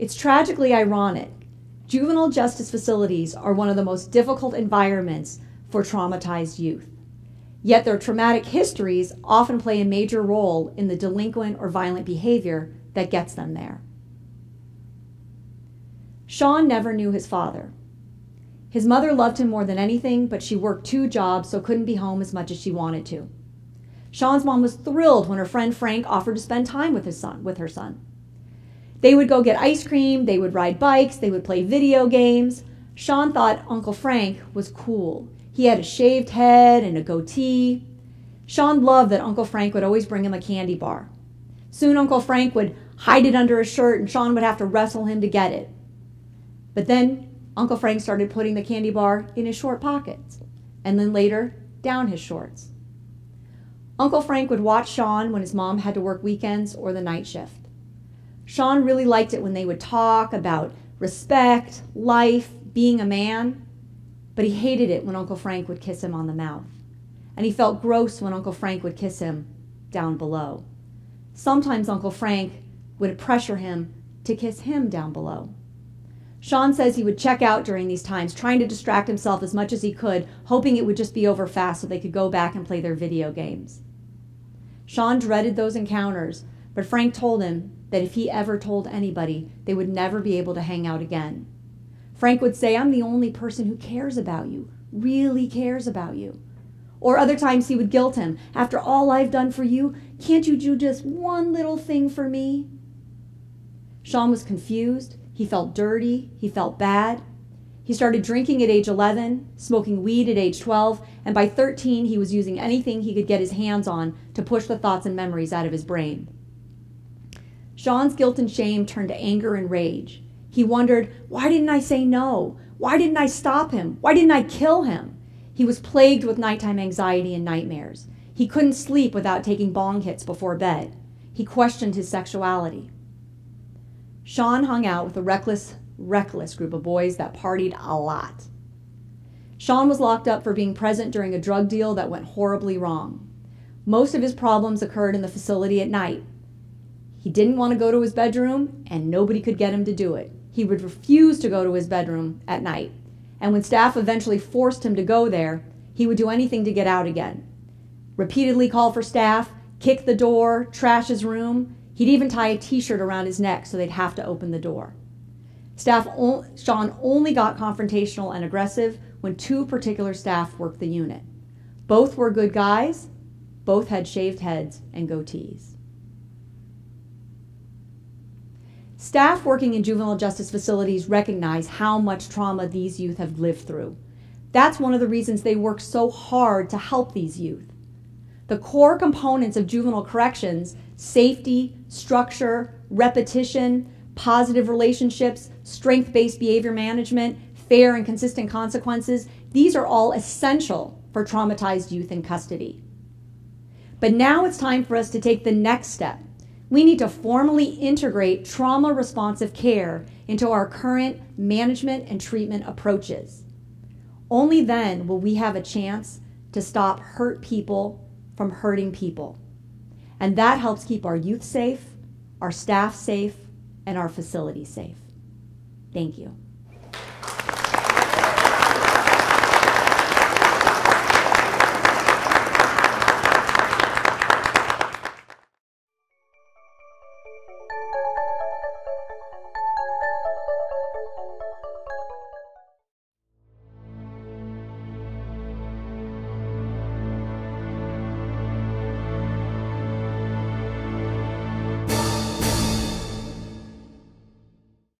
It's tragically ironic. Juvenile justice facilities are one of the most difficult environments for traumatized youth. Yet their traumatic histories often play a major role in the delinquent or violent behavior that gets them there. Sean never knew his father. His mother loved him more than anything, but she worked 2 jobs, so couldn't be home as much as she wanted to. Sean's mom was thrilled when her friend Frank offered to spend time with her son. They would go get ice cream, they would ride bikes, they would play video games. Sean thought Uncle Frank was cool. He had a shaved head and a goatee. Sean loved that Uncle Frank would always bring him a candy bar. Soon Uncle Frank would hide it under his shirt and Sean would have to wrestle him to get it. But then Uncle Frank started putting the candy bar in his short pockets, and then later down his shorts. Uncle Frank would watch Sean when his mom had to work weekends or the night shift. Sean really liked it when they would talk about respect, life, being a man, but he hated it when Uncle Frank would kiss him on the mouth. And he felt gross when Uncle Frank would kiss him down below. Sometimes Uncle Frank would pressure him to kiss him down below. Sean says he would check out during these times, trying to distract himself as much as he could, hoping it would just be over fast so they could go back and play their video games. Sean dreaded those encounters, but Frank told him that if he ever told anybody, they would never be able to hang out again. Frank would say, "I'm the only person who cares about you, really cares about you." Or other times he would guilt him, "After all I've done for you, can't you do just one little thing for me?" Sean was confused. He felt dirty. He felt bad. He started drinking at age 11, smoking weed at age 12, and by 13 he was using anything he could get his hands on to push the thoughts and memories out of his brain. Sean's guilt and shame turned to anger and rage. He wondered, why didn't I say no? Why didn't I stop him? Why didn't I kill him? He was plagued with nighttime anxiety and nightmares. He couldn't sleep without taking bong hits before bed. He questioned his sexuality. Sean hung out with a reckless group of boys that partied a lot. Sean was locked up for being present during a drug deal that went horribly wrong. Most of his problems occurred in the facility at night. He didn't want to go to his bedroom, and nobody could get him to do it. He would refuse to go to his bedroom at night. And when staff eventually forced him to go there, he would do anything to get out again. Repeatedly call for staff, kick the door, trash his room. He'd even tie a t-shirt around his neck so they'd have to open the door. Sean only got confrontational and aggressive when 2 particular staff worked the unit. Both were good guys. Both had shaved heads and goatees. Staff working in juvenile justice facilities recognize how much trauma these youth have lived through. That's one of the reasons they work so hard to help these youth. The core components of juvenile corrections, safety, structure, repetition, positive relationships, strength-based behavior management, fair and consistent consequences, these are all essential for traumatized youth in custody. But now it's time for us to take the next step. We need to formally integrate trauma-responsive care into our current management and treatment approaches. Only then will we have a chance to stop hurt people from hurting people. And that helps keep our youth safe, our staff safe, and our facilities safe. Thank you.